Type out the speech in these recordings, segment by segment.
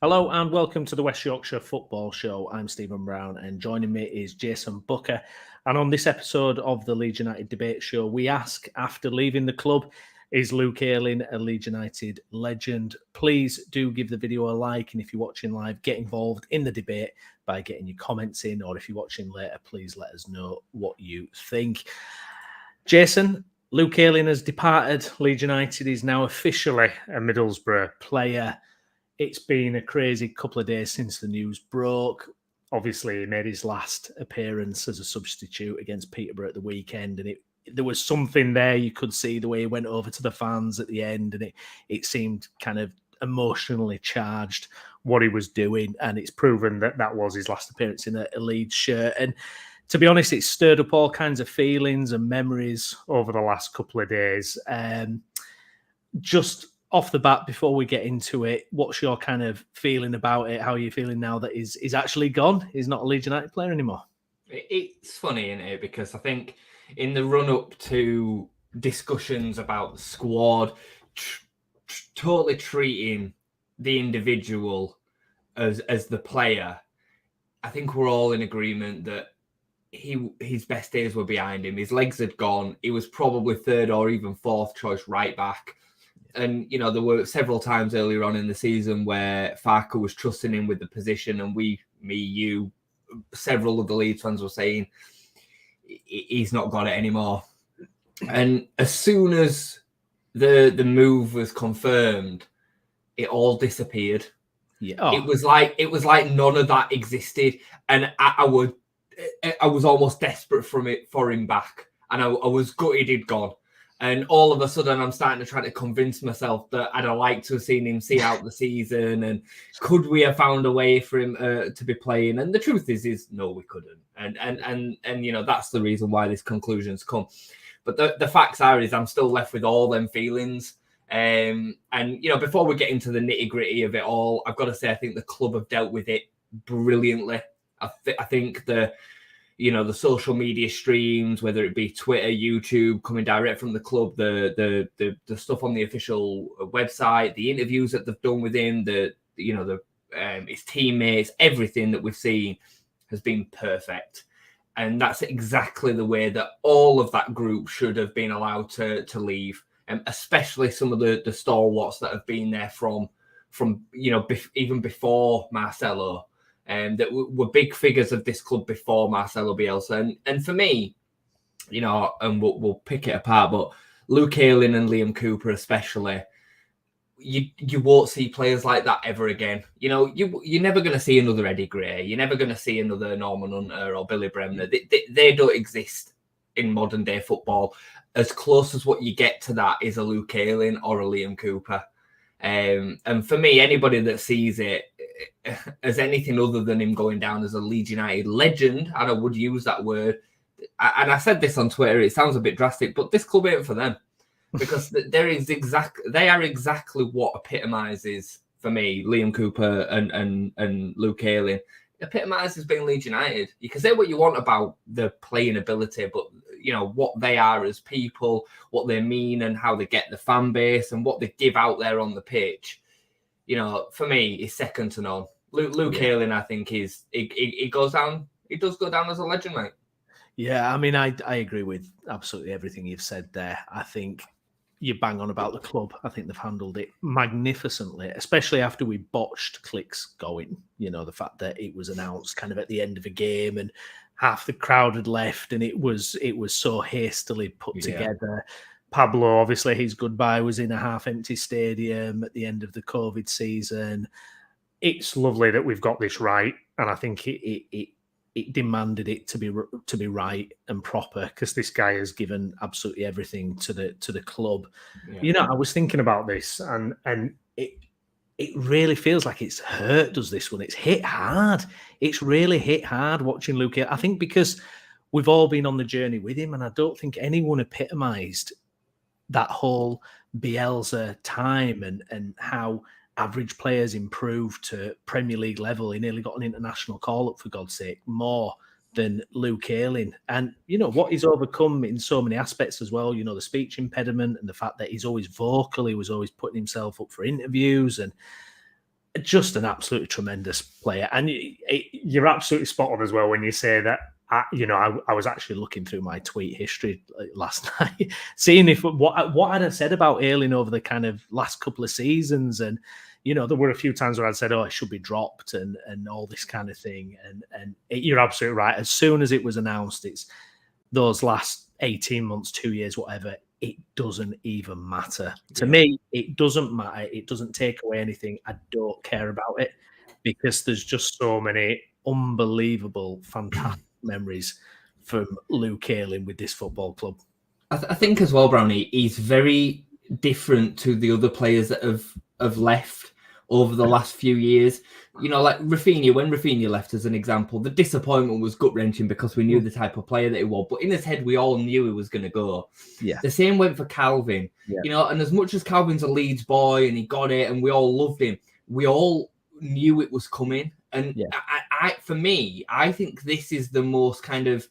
Hello and welcome to the West Yorkshire Football Show. I'm Stephen Brown and joining me is Jason Booker. And on this episode of the Leeds United Debate Show, we ask, after leaving the club, is Luke Ayling a Leeds United legend? Please do give the video a like, and if you're watching live, get involved in the debate by getting your comments in, or if you're watching later, please let us know what you think. Jason, Luke Ayling has departed Leeds United. He's now officially a Middlesbrough player. It's been a crazy couple of days since the news broke. Obviously, he made his last appearance as a substitute against Peterborough at the weekend, and there was something there. You could see the way he went over to the fans at the end, and it seemed kind of emotionally charged what he was doing, and it's proven that was his last appearance in a Leeds shirt. And to be honest, it stirred up all kinds of feelings and memories over the last couple of days. Just off the bat, before we get into it, what's your kind of feeling about it? How are you feeling now that he's actually gone? He's not a Leeds United player anymore. It's funny, isn't it? Because I think in the run-up to discussions about the squad, totally treating the individual as the player, I think we're all in agreement that his best days were behind him. His legs had gone. He was probably third or even fourth choice right back. And, you know, there were several times earlier on in the season where Farke was trusting him with the position, and you, several of the Leeds fans were saying he's not got it anymore. And as soon as the move was confirmed, it all disappeared. Yeah. Oh. It was like none of that existed, and I was almost desperate for him back, and I was gutted he'd gone. And all of a sudden, I'm starting to try to convince myself that I'd have liked to have seen him see out the season, and could we have found a way for him to be playing? And the truth is no, we couldn't. And you know, that's the reason why this conclusion's come. But the facts are I'm still left with all them feelings. And you know, before we get into the nitty gritty of it all, I've got to say I think the club have dealt with it brilliantly. I think the social media streams, whether it be Twitter, YouTube, coming direct from the club, the stuff on the official website, the interviews that they've done with him, his teammates, everything that we've seen has been perfect. And that's exactly the way that all of that group should have been allowed to leave, especially some of the stalwarts that have been there from even before Marcelo. That were big figures of this club before Marcelo Bielsa. And for me, you know, and we'll pick it apart, but Luke Ayling and Liam Cooper especially, you won't see players like that ever again. You know, you're never going to see another Eddie Gray. You're never going to see another Norman Hunter or Billy Bremner. They don't exist in modern day football. As close as what you get to that is a Luke Ayling or a Liam Cooper. And for me, anybody that sees it as anything other than him going down as a Leeds United legend, and I would use that word, and I said this on Twitter, it sounds a bit drastic, but this club ain't for them, because they are exactly what epitomises, for me, Liam Cooper and Luke Ayling, epitomises being Leeds United. You can say what you want about the playing ability, but you know what they are as people, what they mean, and how they get the fan base, and what they give out there on the pitch. You know, for me, is second to none. Luke Ayling, I think, he goes down. He does go down as a legend, mate. Yeah, I mean, I agree with absolutely everything you've said there. I think you bang on about the club. I think they've handled it magnificently, especially after we botched Clicks going. You know, the fact that it was announced kind of at the end of a game and half the crowd had left, and it was so hastily put together. Pablo, obviously, his goodbye was in a half-empty stadium at the end of the COVID season. It's lovely that we've got this right, and I think it demanded it to be right and proper, because this guy has given absolutely everything to the club. Yeah. You know, I was thinking about this, and it really feels like it's hurt, does this one? It's hit hard. It's really hit hard watching Luke. I think because we've all been on the journey with him, and I don't think anyone epitomised that whole Bielsa time and how average players improved to Premier League level. He nearly got an international call-up, for God's sake, more than Luke Ayling. And, you know, what he's overcome in so many aspects as well, you know, the speech impediment and the fact that he's always vocal, he was always putting himself up for interviews. And just an absolutely tremendous player. And you're absolutely spot on as well when you say that. I was actually looking through my tweet history last night, seeing if what had I said about Ayling over the kind of last couple of seasons, and there were a few times where I'd said, "Oh, it should be dropped," and all this kind of thing. And you're absolutely right. As soon as it was announced, it's those last 18 months, 2 years, whatever. It doesn't even matter to me. It doesn't matter. It doesn't take away anything. I don't care about it because there's just so many unbelievable, fantastic memories from Luke Ayling with this football club. I think as well, Brownie, he's very different to the other players that have left over the last few years. Like Rafinha, when Rafinha left as an example, the disappointment was gut-wrenching because we knew the type of player that he was. But in his head, we all knew he was going to go. Yeah. The same went for Calvin. Yeah. And as much as Calvin's a Leeds boy and he got it and we all loved him, we all knew it was coming. And for me, I think this is the most kind of,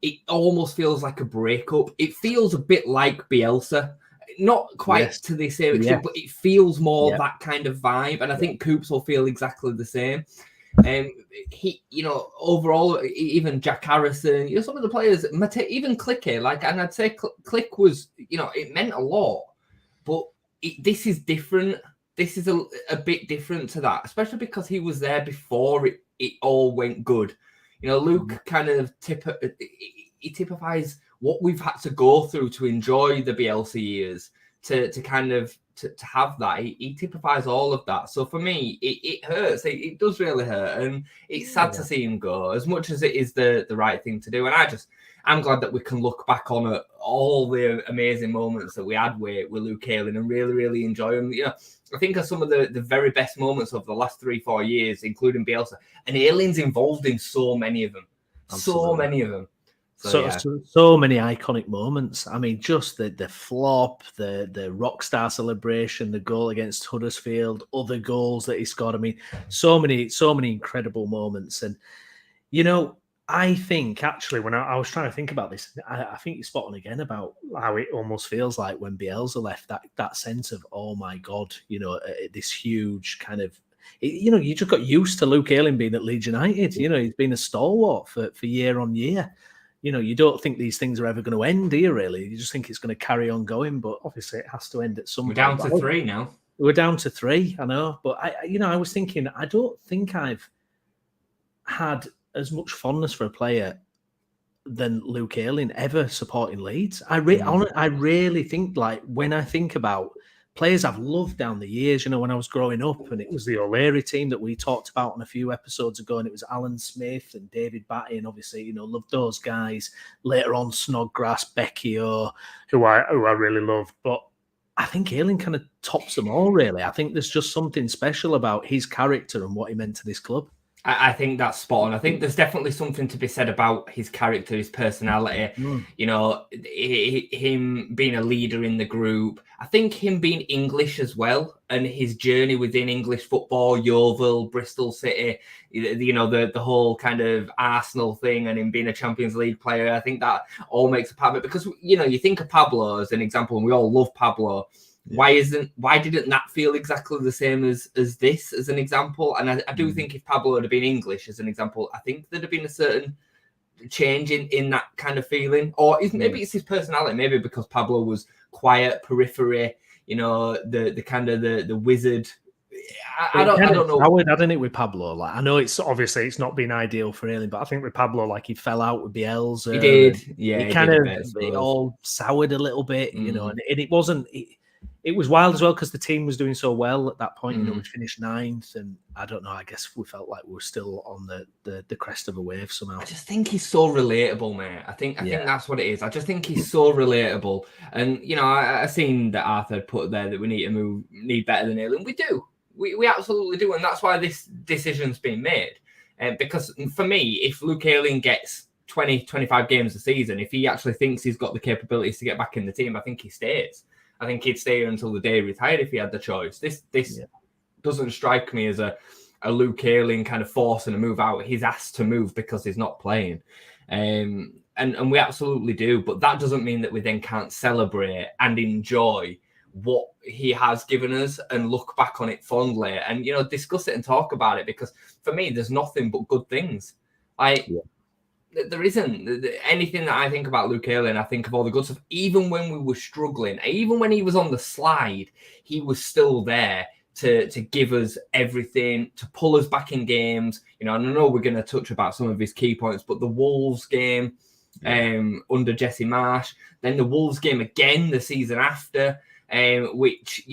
it almost feels like a breakup. It feels a bit like Bielsa. Not quite to the same extent, but it feels more that kind of vibe. And I think Coops will feel exactly the same. He, overall, even Jack Harrison, some of the players, even Clicky, and I'd say Click was, it meant a lot. But this is different. This is a bit different to that, especially because he was there before it all went good. Luke kind of typifies what we've had to go through to enjoy the Bielsa years, to kind of to have that. He typifies all of that. So for me, it hurts. It does really hurt, and it's sad to see him go, as much as it is the right thing to do. And I'm glad that we can look back on all the amazing moments that we had with Luke Ayling and really, really enjoy them. I think of some of the very best moments of the last 3-4 years, including Bielsa, and Ayling's involved in so many of them. Absolutely. So many of them. So many iconic moments. I mean, just the flop, the rock star celebration, the goal against Huddersfield, other goals that he scored. I mean, so many incredible moments. And I think actually, when I was trying to think about this, I think you're spot on again about how it almost feels like when Bielsa left, that sense of, oh my God, this huge kind of, you just got used to Luke Ayling being at Leeds United. He's been a stalwart for year on year. You don't think these things are ever going to end, do you, really? You just think it's going to carry on going, but obviously it has to end at some point. We're down to 3 now. We're down to 3, I know. But, I was thinking, I don't think I've had as much fondness for a player than Luke Ayling ever supporting Leeds. I really think, when I think about players I've loved down the years, when I was growing up, and it was the O'Leary team that we talked about on a few episodes ago, and it was Alan Smith and David Batty, and obviously, loved those guys. Later on, Snodgrass, Becchio, who I really loved. But I think Ayling kind of tops them all, really. I think there's just something special about his character and what he meant to this club. I think that's spot on. I think there's definitely something to be said about his character, his personality, him being a leader in the group. I think him being English as well, and his journey within English football, Yeovil, Bristol City, the whole kind of Arsenal thing, and him being a Champions League player. I think that all makes a part of it, because, you think of Pablo as an example, and we all love Pablo. Yeah. Why didn't that feel exactly the same as this, as an example? And I do think if Pablo had been English, as an example, I think there'd have been a certain change in that kind of feeling. Or maybe it's his personality, maybe because Pablo was quiet, periphery, the kind of the wizard. I don't know. I would, hadn't it, with Pablo? I know it's not been ideal for Ayling, but I think with Pablo, he fell out with Bielsa. He did, yeah. It all soured a little bit, and it wasn't. It was wild as well because the team was doing so well at that point. We finished 9th, and I don't know. I guess we felt like we were still on the crest of a wave somehow. I just think he's so relatable, mate. I think that's what it is. I just think he's so relatable, and I seen that Arthur put there that we need better than Ayling. We do. We absolutely do, and that's why this decision's been made. Because for me, if Luke Ayling gets 20-25 games a season, if he actually thinks he's got the capabilities to get back in the team, I think he stays. I think he'd stay here until the day he retired if he had the choice. This doesn't strike me as a Luke Ayling kind of forcing a move out. He's asked to move because he's not playing. And we absolutely do. But that doesn't mean that we then can't celebrate and enjoy what he has given us and look back on it fondly and, discuss it and talk about it, because for me, there's nothing but good things. There isn't anything that I think about Luke Ayling. I think of all the good stuff. Even when we were struggling, even when he was on the slide, he was still there to give us everything, to pull us back in games. And I know we're going to touch about some of his key points, but the Wolves game under Jesse Marsh, then the Wolves game again the season after, which,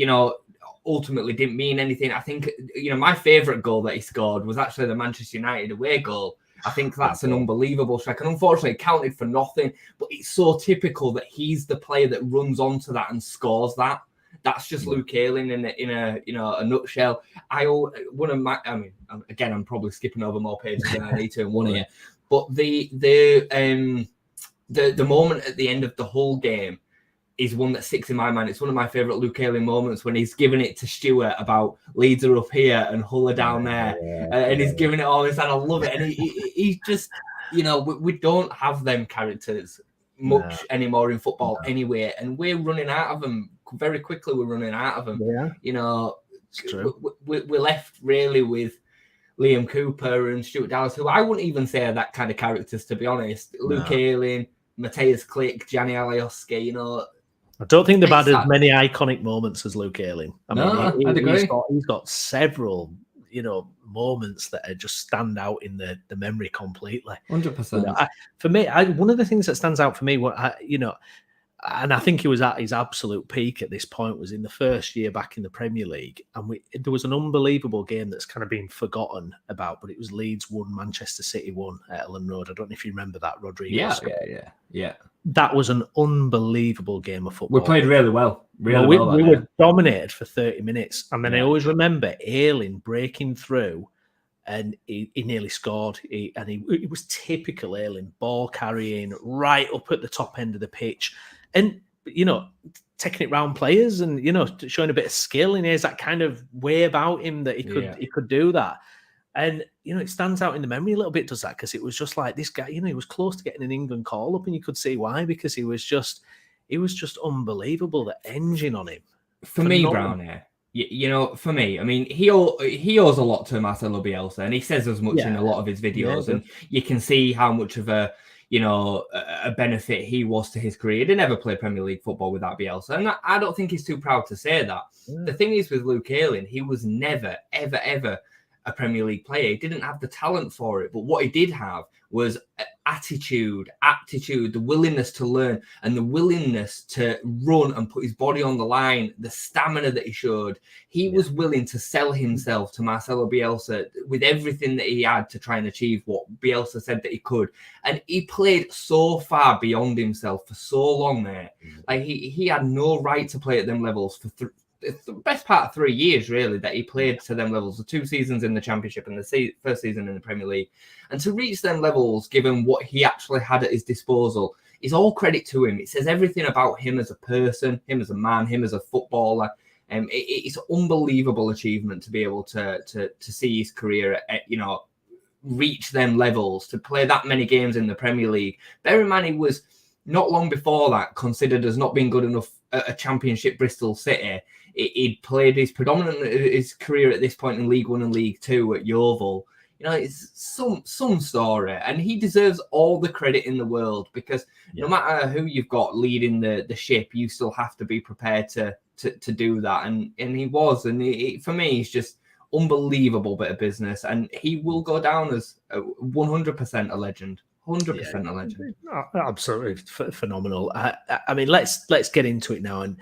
ultimately didn't mean anything. I think, my favourite goal that he scored was actually the Manchester United away goal. I think that's an unbelievable strike, and unfortunately it counted for nothing. But it's so typical that he's the player that runs onto that and scores that. That's just Luke Ayling in a nutshell. I'm probably skipping over more pages than I need to in one here. But the moment at the end of the whole game is one that sticks in my mind. It's one of my favourite Luke Ayling moments when he's giving it to Stewart about Leeds are up here and Hull are down there. And he's giving it all this, and I love it. And he's just, we don't have them characters much anymore in football anyway. And we're running out of them. Very quickly, we're running out of them. Yeah. It's true. We're left really with Liam Cooper and Stuart Dallas, who I wouldn't even say are that kind of characters, to be honest. Luke Ayling, Matthias Klick, Gianni Alioski, I don't think they've had as many iconic moments as Luke Ayling. I'd agree. He's got several, moments that just stand out in the memory completely. 100%. For me, one of the things that stands out for me, and I think he was at his absolute peak at this point, was in the first year back in the Premier League. And there was an unbelievable game that's kind of been forgotten about, but it was Leeds 1, Manchester City 1 at Ellen Road. I don't know if you remember that, Rodrigo. Yeah. That was an unbelievable game of football. We played really well. We were dominated for 30 minutes. And then I always remember Ayling breaking through, and he nearly scored. It was typical Ayling, ball carrying right up at the top end of the pitch. And, taking it round players and, showing a bit of skill. And he has that kind of way about him that he could do that. And, it stands out in the memory a little bit, does that? Because it was just like this guy, he was close to getting an England call up, and you could see why, because he was just unbelievable, the engine on him. For me, Brown here, for me, I mean, he owes a lot to Marcelo Bielsa, and he says as much in a lot of his videos, and you can see how much of a benefit he was to his career. He didn't ever play Premier League football without Bielsa, and I don't think he's too proud to say that. Yeah. The thing is with Luke Ayling, he was never, ever, ever a Premier League player. He didn't have the talent for it, but what he did have was attitude, aptitude, the willingness to learn, and the willingness to run and put his body on the line, the stamina that he showed. He was willing to sell himself to Marcelo Bielsa with everything that he had to try and achieve what Bielsa said that he could. And he played so far beyond himself for so long there. Like he had no right to play at them levels for the best part of 3 years, really, that he played to them levels, the 2 seasons in the Championship and the first season in the Premier League. And to reach them levels, given what he actually had at his disposal, is all credit to him. It says everything about him as a person, him as a man, him as a footballer. It's an unbelievable achievement to be able to see his career, reach them levels, to play that many games in the Premier League. Bear in mind, he was not long before that considered as not being good enough at a Championship Bristol City. He'd played his career at this point in League One and League Two at Yeovil. It's some story, and he deserves all the credit in the world, because no matter who you've got leading the ship, you still have to be prepared to do that. And he was, and for me, he's just unbelievable bit of business, and he will go down as 100% a legend. 100% a legend. Absolutely phenomenal. I mean, let's get into it now. And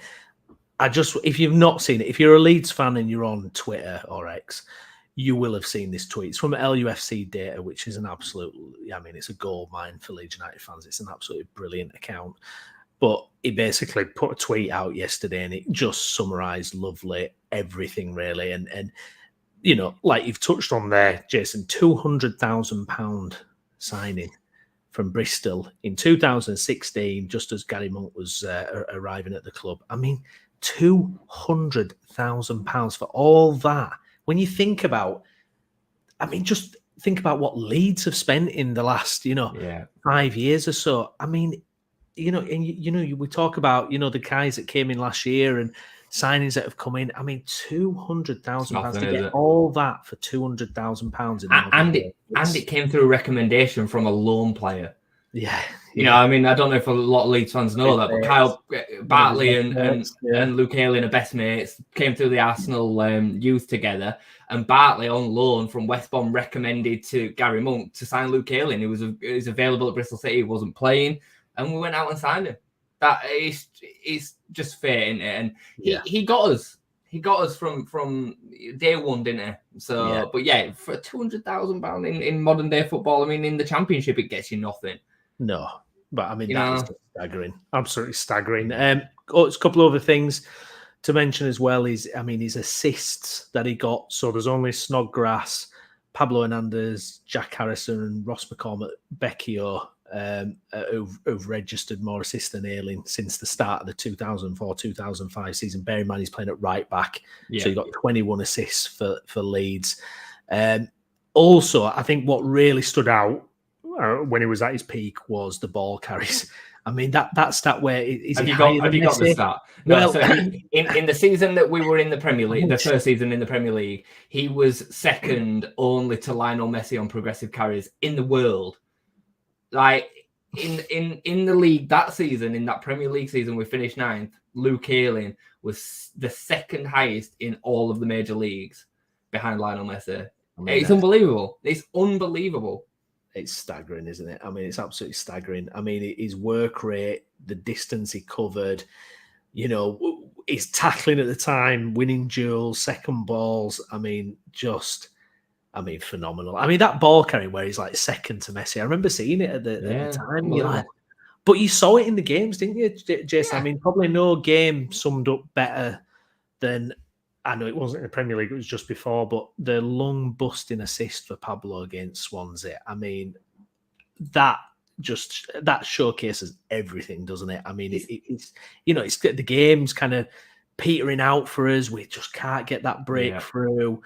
if you've not seen it, if you're a Leeds fan and you're on Twitter or X, you will have seen this tweet. It's from LUFC Data, which is an absolute, it's a gold mine for Leeds United fans. It's an absolutely brilliant account. But he basically put a tweet out yesterday, and it just summarised lovely everything, really. And like you've touched on there, Jason, £200,000 signing from Bristol in 2016, just as Gary Monk was arriving at the club. I mean, £200,000 for all that. When you think about, just think about what Leeds have spent in the last, 5 years or so. I mean, we talk about, the guys that came in last year, and signings that have come in. I mean, £200,000 to get it? all that for £200,000 in and it came through a recommendation from a loan player. Yeah. You know, I mean, I don't know if a lot of Leeds fans know that, but Kyle Bartley and Luke Ayling are best mates, came through the Arsenal youth together, and Bartley on loan from West Brom recommended to Gary Monk to sign Luke Ayling. He was available at Bristol City, he wasn't playing, and we went out and signed him. That is just fair, isn't it? And he got us. He got us from day one, didn't he? So, but yeah, for £200,000 in modern day football, I mean, in the Championship, it gets you nothing. No, but I mean, that is staggering, absolutely staggering. A couple of other things to mention as well is, I mean, his assists that he got. So there's only Snodgrass, Pablo Hernandez, Jack Harrison, and Ross McCormack Becchio who've registered more assists than Ayling since the start of the 2004-2005 season. Bear in mind, he's playing at right back. So he got 21 assists for Leeds. Also, I think what really stood out when he was at his peak was the ball carries. I mean, that stat where have you got the stat? No, well, so in the season that we were in the Premier League, the first season in the Premier League, he was second only to Lionel Messi on progressive carries in the world. Like in the league that season, in that Premier League season, we finished 9th. Luke Ayling was the second highest in all of the major leagues, behind Lionel Messi. I mean, it's unbelievable. It's unbelievable. It's staggering, isn't it? I mean, it's absolutely staggering. I mean, his work rate, the distance he covered, you know, his tackling at the time, winning duels, second balls. I mean, phenomenal. I mean, that ball carry where he's like second to Messi. I remember seeing it at the time. You know, but you saw it in the games, didn't you, Jason? I mean, probably no game summed up better than, I know it wasn't in the Premier League, it was just before, but the lung busting assist for Pablo against Swansea. I mean, that showcases everything, doesn't it? I mean, it's you know, it's the game's kind of petering out for us. We just can't get that breakthrough.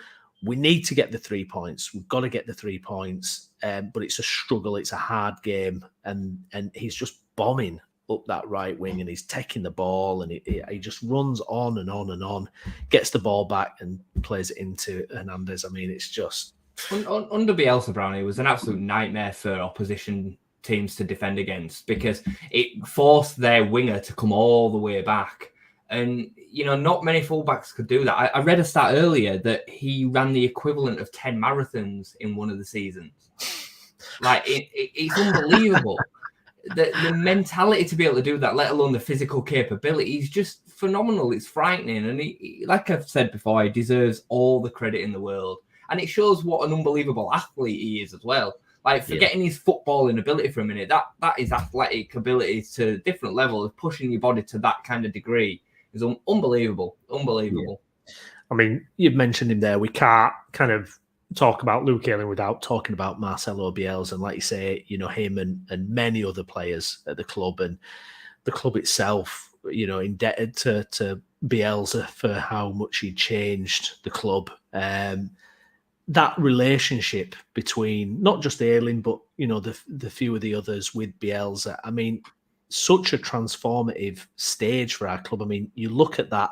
We need to get the 3 points. We've got to get the 3 points. But it's a struggle. It's a hard game. And he's just bombing up that right wing, and he's taking the ball, and he just runs on and on and on, gets the ball back and plays it into Hernandez. I mean, it's just... Under Bielsa, Brown, it was an absolute nightmare for opposition teams to defend against, because it forced their winger to come all the way back. And, you know, not many fullbacks could do that. I read a stat earlier that he ran the equivalent of 10 marathons in one of the seasons. Like, it's unbelievable. The mentality to be able to do that, let alone the physical capability, is just phenomenal. It's frightening. And he, like I've said before, he deserves all the credit in the world. And it shows what an unbelievable athlete he is as well. Like, forgetting his footballing ability for a minute, that is athletic ability to a different level of pushing your body to that kind of degree is unbelievable. Unbelievable. Yeah. I mean, you've mentioned him there. We can't kind of talk about Luke Ayling without talking about Marcelo Bielsa, and like you say, you know, him and many other players at the club, and the club itself, you know, indebted to Bielsa for how much he changed the club. That relationship between not just Ayling, but, you know, the few of the others with Bielsa, I mean, such a transformative stage for our club. I mean, you look at that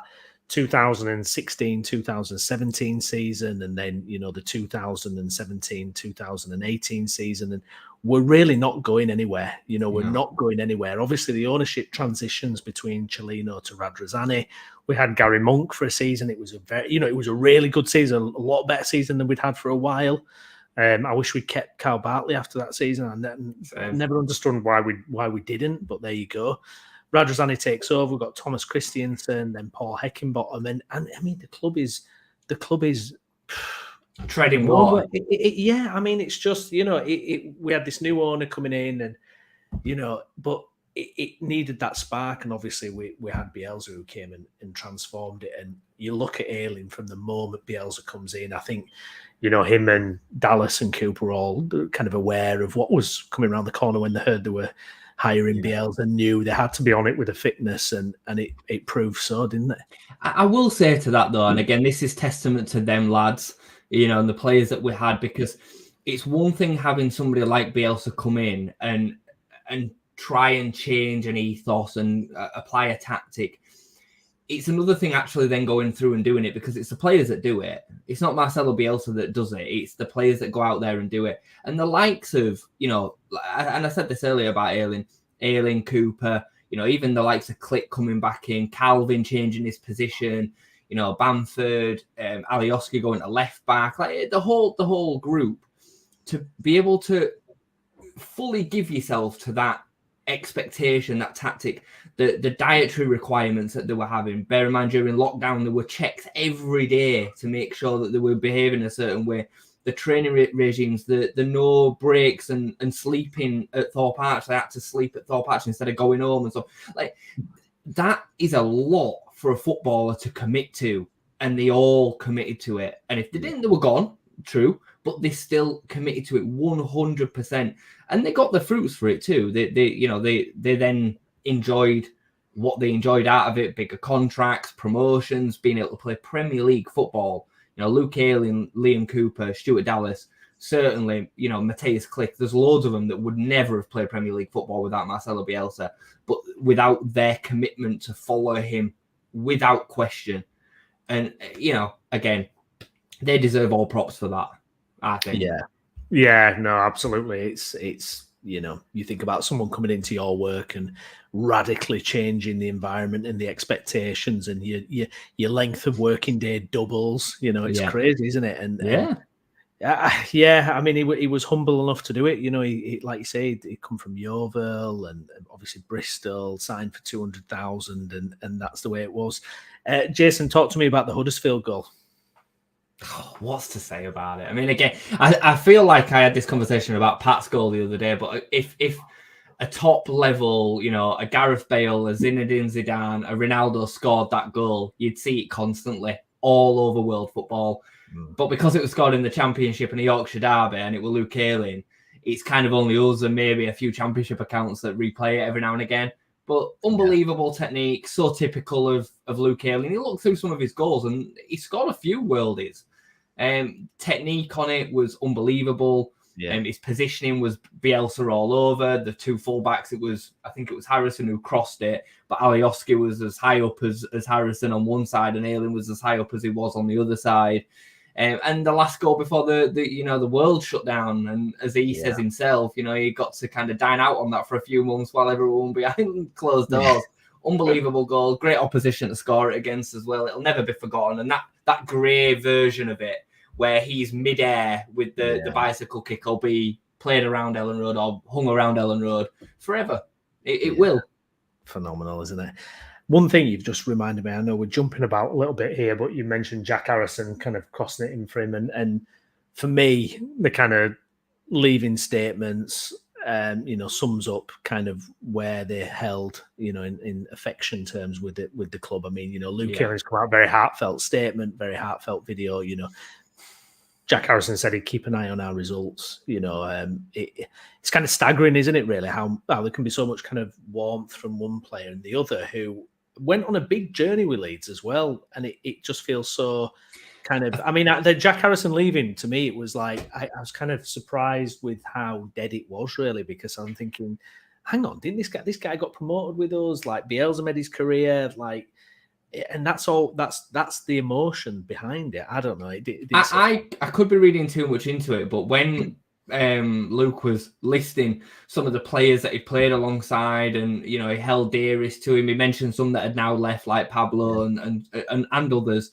2016-2017 season, and then, you know, the 2017-2018 season, and we're really not going anywhere. You know, we're not going anywhere. Obviously, the ownership transitions between Cellino to Radrizzani. We had Gary Monk for a season. It was it was a really good season, a lot better season than we'd had for a while. I wish we'd kept Kyle Bartley after that season. I never understood why we didn't, but there you go. Radrizzani takes over. We've got Thomas Christiansen, then Paul Heckingbottom, and I mean the club is treading water. I mean, it's just, you know, we had this new owner coming in, and, you know, but it needed that spark, and obviously we had Bielsa who came and transformed it. And you look at Ayling from the moment Bielsa comes in, I think, you know, him and Dallas and Cooper were all kind of aware of what was coming around the corner when they heard they were hiring Bielsa, knew they had to be on it with the fitness, and it proved so, didn't it? I will say to that though, and again, this is testament to them lads, you know, and the players that we had, because it's one thing having somebody like Bielsa come in and try and change an ethos and apply a tactic. it's another thing actually then going through and doing it, because it's the players that do it. It's not Marcelo Bielsa that does it. It's the players that go out there and do it. And the likes of, and I said this earlier about Ayling, Cooper, even the likes of Click coming back in, Calvin changing his position, Bamford, Alioski going to left back, like the whole group, to be able to fully give yourself to that expectation, that tactic, the dietary requirements that they were having. Bear in mind, during lockdown, there were checks every day to make sure that they were behaving a certain way. The training regimes, the no breaks and sleeping at Thorpe Arch. They had to sleep at Thorpe Arch instead of going home and stuff. Like, that is a lot for a footballer to commit to, and they all committed to it. And if they didn't, they were gone, true, but they still committed to it 100%. And they got the fruits for it too. They then enjoyed what they enjoyed out of it: bigger contracts, promotions, being able to play Premier League football. Luke Ayling, Liam Cooper, Stuart Dallas, certainly, Matthias Click. There's loads of them that would never have played Premier League football without Marcelo Bielsa, but without their commitment to follow him without question. And, again, they deserve all props for that, I think. Yeah, no, absolutely. It's you think about someone coming into your work and radically changing the environment and the expectations, and your length of working day doubles. It's crazy, isn't it? And I mean, he was humble enough to do it. He like you say, he come from Yeovil and obviously Bristol, signed for 200,000, and that's the way it was. Jason, talk to me about the Huddersfield goal. What's to say about it? I mean, again, I feel like I had this conversation about Pat's goal the other day, but if a top level, a Gareth Bale, a Zinedine Zidane, a Ronaldo scored that goal, you'd see it constantly all over world football. But because it was scored in the Championship and a Yorkshire derby, and it was Luke Ayling, it's kind of only us and maybe a few Championship accounts that replay it every now and again. But unbelievable technique, so typical of Luke Ayling. You look through some of his goals and he scored a few worldies. Technique on it was unbelievable. His positioning was Bielsa all over. The two fullbacks, I think it was Harrison who crossed it, but Alioski was as high up as Harrison on one side, and Ayling was as high up as he was on the other side. And the last goal before the world shut down, and as he says himself, he got to kind of dine out on that for a few months while everyone behind closed doors. Unbelievable goal, great opposition to score it against as well. It'll never be forgotten. And that grey version of it, where he's mid-air with the bicycle kick, will be played around Ellen Road or hung around Ellen Road forever. It will. Phenomenal, isn't it? One thing you've just reminded me, I know we're jumping about a little bit here, but you mentioned Jack Harrison kind of crossing it in for him. And for me, the kind of leaving statements, sums up kind of where they're held, in affection terms with the club. I mean, Luke Ayling's come out, very heartfelt statement, very heartfelt video, Jack Harrison said he'd keep an eye on our results. It's kind of staggering, isn't it, really, how there can be so much kind of warmth from one player and the other, who went on a big journey with Leeds as well. And it just feels so kind of, I mean, the Jack Harrison leaving, to me, it was like, I was kind of surprised with how dead it was, really, because I'm thinking, hang on, didn't this guy got promoted with us? Like, Bielsa made his career, like, and that's all. That's the emotion behind it. I don't know. I could be reading too much into it, but when Luke was listing some of the players that he played alongside, and he held dearest to him, he mentioned some that had now left, like Pablo and others.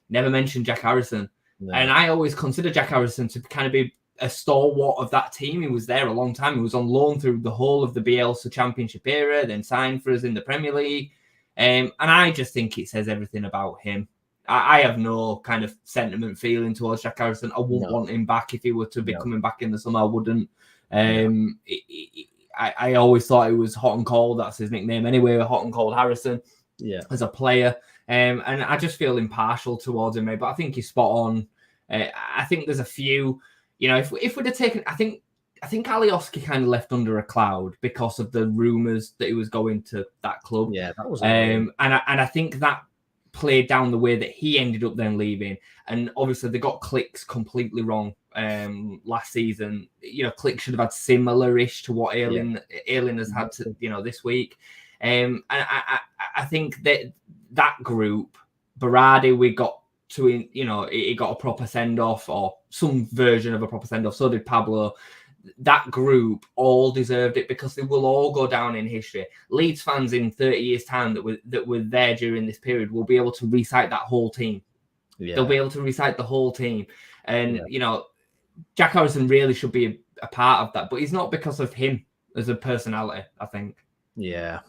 Never mentioned Jack Harrison, and I always consider Jack Harrison to kind of be a stalwart of that team. He was there a long time. He was on loan through the whole of the Bielsa Championship era, then signed for us in the Premier League. And I just think it says everything about him. I have no kind of sentiment feeling towards Jack Harrison. I wouldn't want him back if he were to be coming back in the summer. I wouldn't. I always thought it was Hot and Cold. That's his nickname anyway, Hot and Cold Harrison. As a player. And I just feel impartial towards him, mate. But I think he's spot on. I think there's a few, if we'd have taken, I think Alioski kind of left under a cloud because of the rumours that he was going to that club. Yeah, that was. And I think that played down the way that he ended up then leaving. And obviously they got Clicks completely wrong last season. Click should have had similar-ish to what Ayling has had to, this week. And I think that that group, Berardi, we got to, you know, he got a proper send off or some version of a proper send off. So did Pablo. That group all deserved it because they will all go down in history. Leeds fans in 30 years' time that were there during this period will be able to recite that whole team. Yeah. They'll be able to recite the whole team. And, you know, Jack Harrison really should be a part of that, but he's not because of him as a personality, I think. Yeah.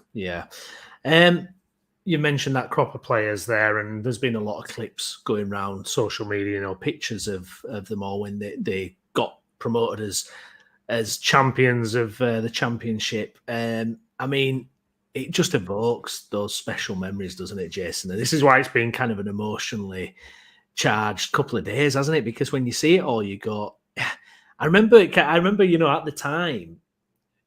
You mentioned that crop of players there, and there's been a lot of clips going around social media, you know, pictures of them all when they got promoted as champions of the championship. I mean, it just evokes those special memories, doesn't it, Jason? And this is why it's been kind of an emotionally charged couple of days, hasn't it? Because when you see it all, you go, I remember, you know, at the time,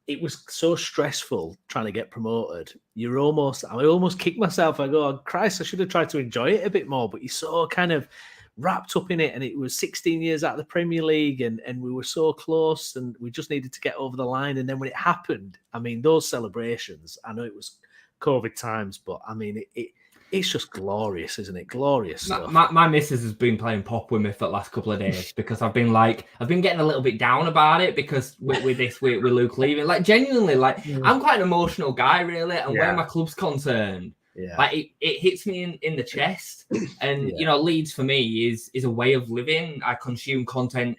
it was so stressful trying to get promoted. I almost kicked myself. I go, oh, Christ, I should have tried to enjoy it a bit more. But you're so kind of wrapped up in it. And it was 16 years out of the Premier League and we were so close and we just needed to get over the line. And then when it happened, I mean, those celebrations, I know it was COVID times, but I mean, it's just glorious, isn't it? Glorious stuff. My missus has been playing pop with me for the last couple of days because I've been getting a little bit down about it because with Luke leaving, like genuinely, like I'm quite an emotional guy, really, and where my club's concerned, like it hits me in the chest. And you know, Leeds for me is a way of living. I consume content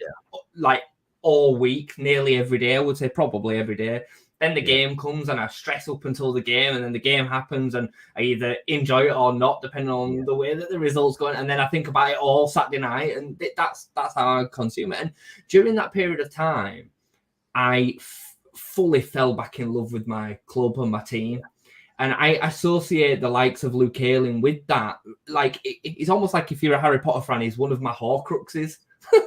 like all week, nearly every day. I would say probably every day. Then the game comes and I stress up until the game, and then the game happens and I either enjoy it or not, depending on the way that the results going. And then I think about it all Saturday night, and that's how I consume it. And during that period of time, I fully fell back in love with my club and my team. And I associate the likes of Luke Ayling with that. Like it's almost like if you're a Harry Potter fan, he's one of my Horcruxes.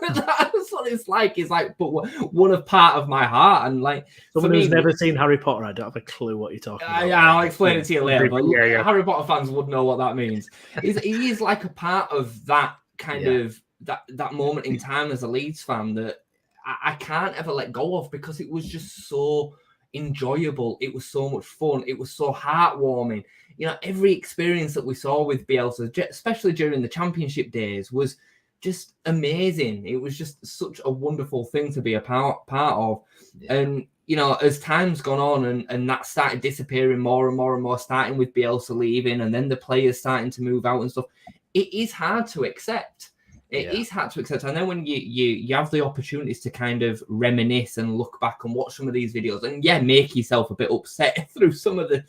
That's what it's like. It's like, but one of part of my heart, and like someone who's never seen Harry Potter, I don't have a clue what you're talking about. Yeah, I'll explain it to you later. But Harry Potter fans would know what that means. He is like a part of that kind of that moment in time as a Leeds fan that I can't ever let go of because it was just so enjoyable. It was so much fun. It was so heartwarming. You know, every experience that we saw with Bielsa, especially during the championship days, was just amazing. It was just such a wonderful thing to be a part of. And you know, as time's gone on and that started disappearing more and more and more, starting with Bielsa leaving and then the players starting to move out and stuff, it is hard to accept. It is hard to accept. And then when you have the opportunities to kind of reminisce and look back and watch some of these videos and make yourself a bit upset through some of the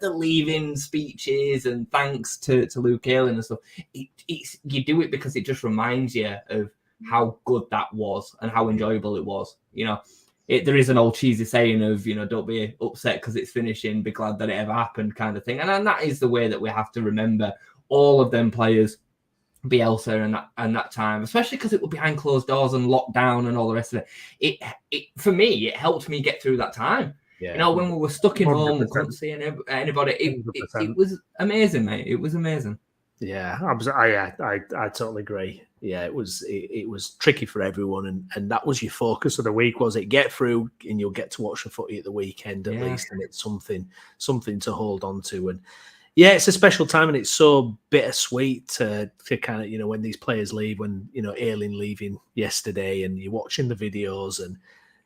leaving speeches and thanks to Luke Ayling and stuff, you do it because it just reminds you of how good that was and how enjoyable it was. You know, there is an old cheesy saying of, you know, don't be upset because it's finishing, be glad that it ever happened kind of thing. And that is the way that we have to remember all of them players, Bielsa and that time, especially because it was behind closed doors and locked down and all the rest of it. It for me, it helped me get through that time. You know, when we were stuck in 100%. Home, we couldn't see anybody. It was amazing, mate. It was amazing. Yeah, I totally agree. Yeah, it was tricky for everyone, and that was your focus of the week, was it? Get through, and you'll get to watch the footy at the weekend at least, and it's something to hold on to. And yeah, it's a special time, and it's so bittersweet to kind of, you know, when these players leave, when, you know, Ayling leaving yesterday, and you're watching the videos, and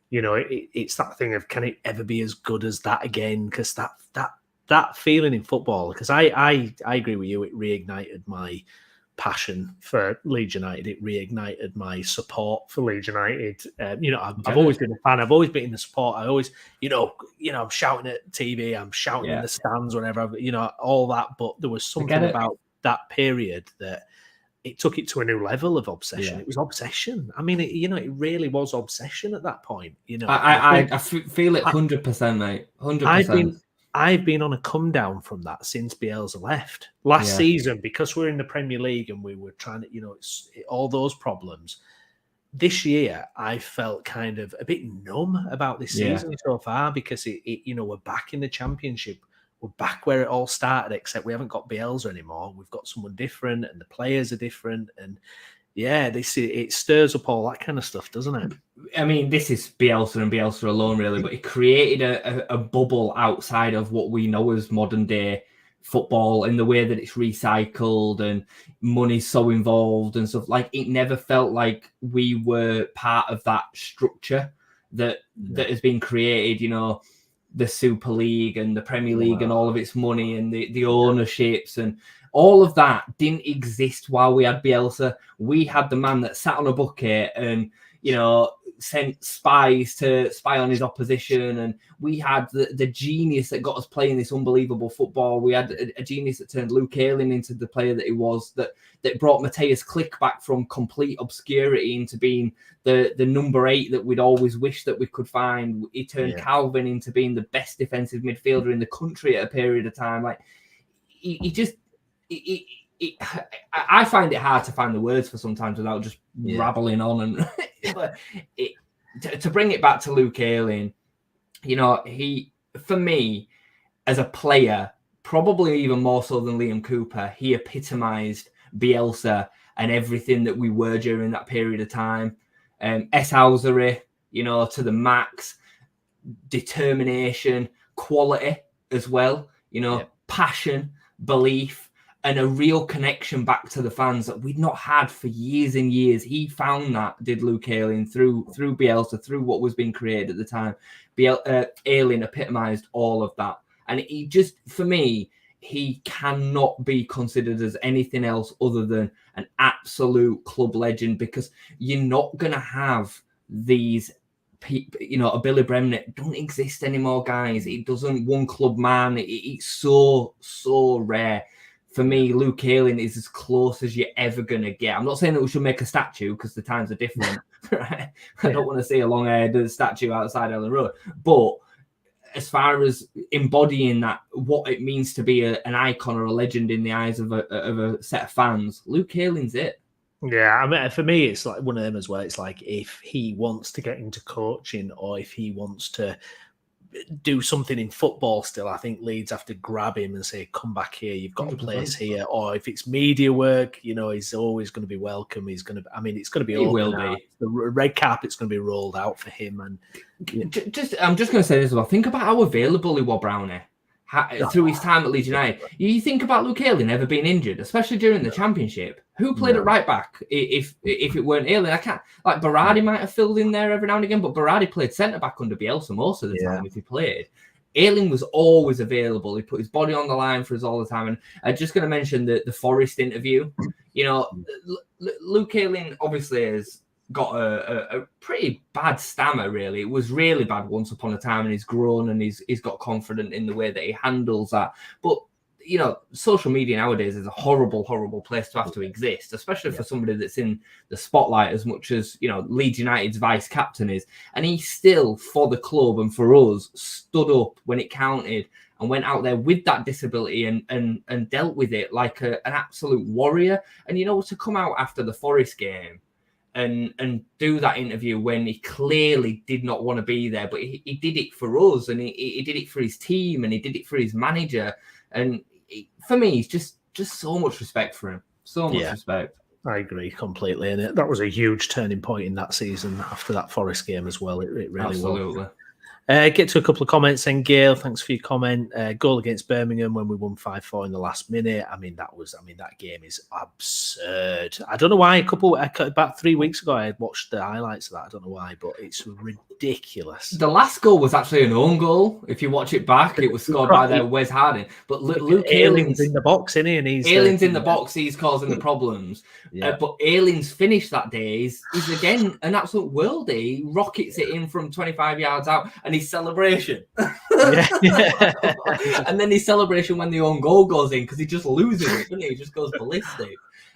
you know, it's that thing of, can it ever be as good as that again? Because that feeling in football, because I agree with you, it reignited my passion for Leeds United. It reignited my support for Leeds United. You know, I've always been a fan. I've always been in the support. I always, you know, I'm shouting at TV. I'm shouting in the stands whenever, you know, all that. But there was something about that period that it took it to a new level of obsession. It was obsession. I mean, it really was obsession at that point. You know, I feel it 100%, mate. 100%. I've been on a come down from that since Bielsa left last season, because we're in the Premier League and we were trying to, you know, all those problems. This year, I felt kind of a bit numb about this season so far, because you know, we're back in the Championship. We're back where it all started, except we haven't got Bielsa anymore. We've got someone different, and the players are different, and it stirs up all that kind of stuff, doesn't it? I mean, this is Bielsa and Bielsa alone, really, but it created a bubble outside of what we know as modern day football in the way that it's recycled and money's so involved and stuff. Like, it never felt like we were part of that structure that has been created, you know, the Super League and the Premier League and all of its money and the ownerships and all of that didn't exist while we had Bielsa. We had the man that sat on a bucket and, you know, sent spies to spy on his opposition, and we had the genius that got us playing this unbelievable football. We had a genius that turned Luke Ayling into the player that he was, that brought Matthias Klick back from complete obscurity into being the number 8 that we'd always wished that we could find. He turned Calvin into being the best defensive midfielder in the country at a period of time. Like, I find it hard to find the words for sometimes without just rabbling on. And but to bring it back to Luke Ayling, you know, he, for me, as a player, probably even more so than Liam Cooper, he epitomised Bielsa and everything that we were during that period of time. Housery, you know, to the max, determination, quality as well, you know, passion, belief, and a real connection back to the fans that we'd not had for years and years. He found that, did Luke Ayling, through Bielsa, through what was being created at the time. Ayling epitomised all of that. And he just, for me, he cannot be considered as anything else other than an absolute club legend, because you're not going to have these people, you know, a Billy Bremner don't exist anymore, guys. It doesn't, one club man. It's so rare. For me, Luke Ayling is as close as you're ever going to get. I'm not saying that we should make a statue because the times are different. Right? I don't want to see a long-haired statue outside Ellen Road. But as far as embodying that, what it means to be an icon or a legend in the eyes of a set of fans, Luke Ayling's it. Yeah, I mean, for me, it's like one of them as well. It's like, if he wants to get into coaching or if he wants to do something in football still, I think Leeds have to grab him and say, come back here, you've got 100%. A place here. Or if it's media work, you know, he's always going to be welcome. He's going to, I mean, it's going to be, the red carpet's going to be rolled out for him. And I'm just going to say this as well. Think about how available he was, Brownie, through his time at Leeds United. You think about Luke Ayling never being injured, especially during the Championship. Who played at right back if it weren't Ayling? I can't, like, Berardi might have filled in there every now and again, but Berardi played centre back under Bielsa most of the time if he played. Ayling was always available. He put his body on the line for us all the time. And I'm just going to mention the Forest interview. You know, Luke Ayling obviously has got a pretty bad stammer, really. It was really bad once upon a time, and he's grown and he's got confident in the way that he handles that. But, you know, social media nowadays is a horrible, horrible place to have to exist, especially for somebody that's in the spotlight as much as, you know, Leeds United's vice captain is. And he still, for the club and for us, stood up when it counted and went out there with that disability and dealt with it like an absolute warrior. And, you know, to come out after the Forest game and do that interview when he clearly did not want to be there, but he did it for us, and he did it for his team, and he did it for his manager. And for me, it's just so much respect for him. So much respect. I agree completely. And that was a huge turning point in that season after that Forest game as well. It really was. Get to a couple of comments then. Gail, thanks for your comment. Goal against Birmingham when we won 5-4 in the last minute. That game is absurd. I don't know why. About 3 weeks ago, I had watched the highlights of that. I don't know why, but it's ridiculous. The last goal was actually an own goal. If you watch it back, it was scored by their Wes Harding. But Luke Ayling's in the box, isn't he? And Ayling's in the box. He's causing the problems. But Ayling's finish that day is again an absolute worldie. He rockets it in from 25 yards out, and his celebration. And then his celebration when the own goal goes in, because he just loses it, doesn't he? He just goes ballistic.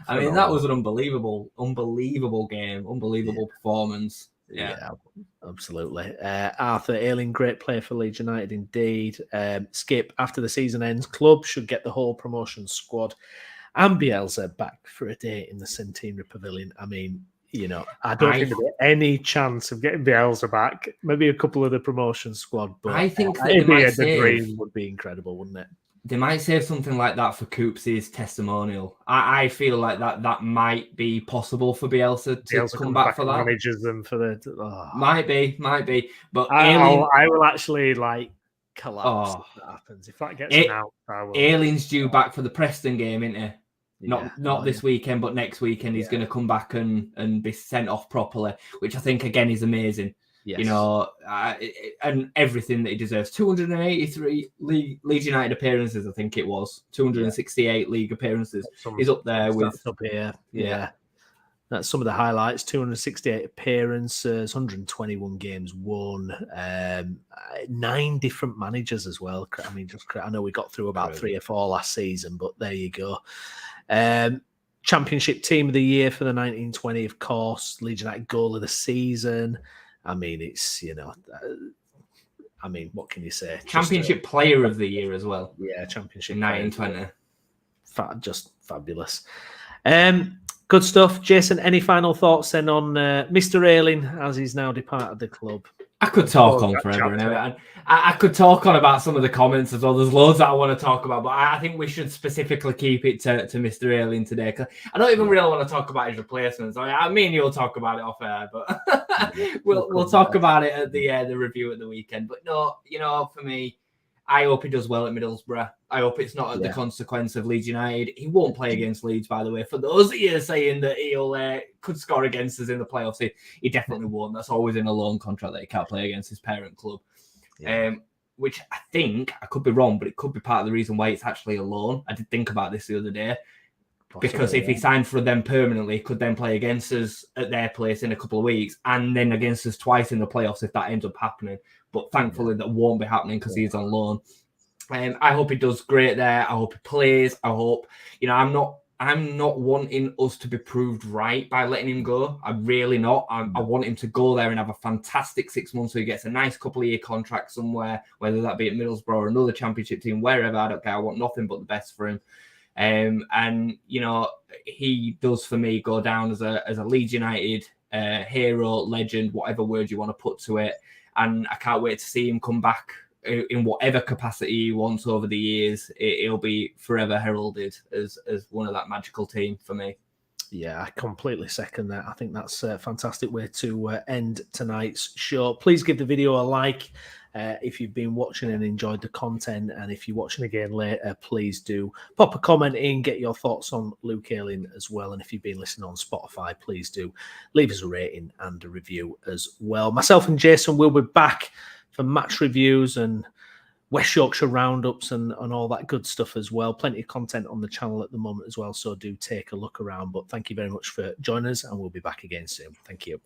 I mean, that was an unbelievable game, unbelievable performance. Yeah, absolutely. Arthur Ayling, great player for Leeds United indeed. Skip, after the season ends, club should get the whole promotion squad and Bielsa back for a day in the Centenary Pavilion. I mean, you know, I don't think there's any chance of getting Bielsa back. Maybe a couple of the promotion squad, but I think the dream would be incredible, wouldn't it? They might save something like that for Coops' testimonial. I feel like that might be possible for Bielsa to come back for that. Manages them for the might be, but I will actually collapse Oh. if that happens. If that gets announced, I will. Ayling's due back for the Preston game, isn't he? Yeah. Not this weekend, but next weekend he's going to come back and be sent off properly, which I think again is amazing. Yes. You know, and everything that he deserves. 283 Leeds United appearances, I think it was. 268 league appearances. He's up there with. Up here. Yeah. That's some of the highlights. 268 appearances, 121 games won, 9 different managers as well. I mean, I know we got through about 3 or 4 last season, but there you go. Championship team of the year for the 1920, of course. Leeds United goal of the season. I mean, it's, you know, what can you say? Championship player of the year as well. Yeah, championship. 1920. Just fabulous. Good stuff. Jason, any final thoughts then on Mr. Ayling as he's now departed the club? I could talk on forever. And I could talk on about some of the comments as well. There's loads that I want to talk about, but I think we should specifically keep it to Mr. Ayling today. Cause I don't even really want to talk about his replacements. I mean, you'll talk about it off air, but we'll talk about it at the review at the weekend. But no, you know, for me, I hope he does well at Middlesbrough. I hope it's not at the consequence of Leeds United. He won't play against Leeds, by the way. For those of you saying that he'll could score against us in the playoffs, he definitely won't. That's always in a loan contract that he can't play against his parent club. Yeah. Which I think, I could be wrong, but it could be part of the reason why it's actually a loan. I did think about this the other day. Because if he signed for them permanently, he could then play against us at their place in a couple of weeks and then against us twice in the playoffs if that ends up happening. But thankfully, that won't be happening because he's on loan. I hope he does great there. I hope he plays. I hope, you know, I'm not wanting us to be proved right by letting him go. I'm really not. I want him to go there and have a fantastic 6 months so he gets a nice couple of year contract somewhere, whether that be at Middlesbrough or another championship team, wherever. I don't care. I want nothing but the best for him. And, you know, he does for me go down as a Leeds United hero, legend, whatever word you want to put to it. And I can't wait to see him come back in whatever capacity he wants over the years. He'll be forever heralded as one of that magical team for me. Yeah, I completely second that. I think that's a fantastic way to end tonight's show. Please give the video a like if you've been watching and enjoyed the content. And if you're watching again later, please do pop a comment in, get your thoughts on Luke Ayling as well. And if you've been listening on Spotify, please do leave us a rating and a review as well. Myself and Jason will be back for match reviews and West Yorkshire roundups and all that good stuff as well. Plenty of content on the channel at the moment as well, so do take a look around. But thank you very much for joining us, and we'll be back again soon. Thank you.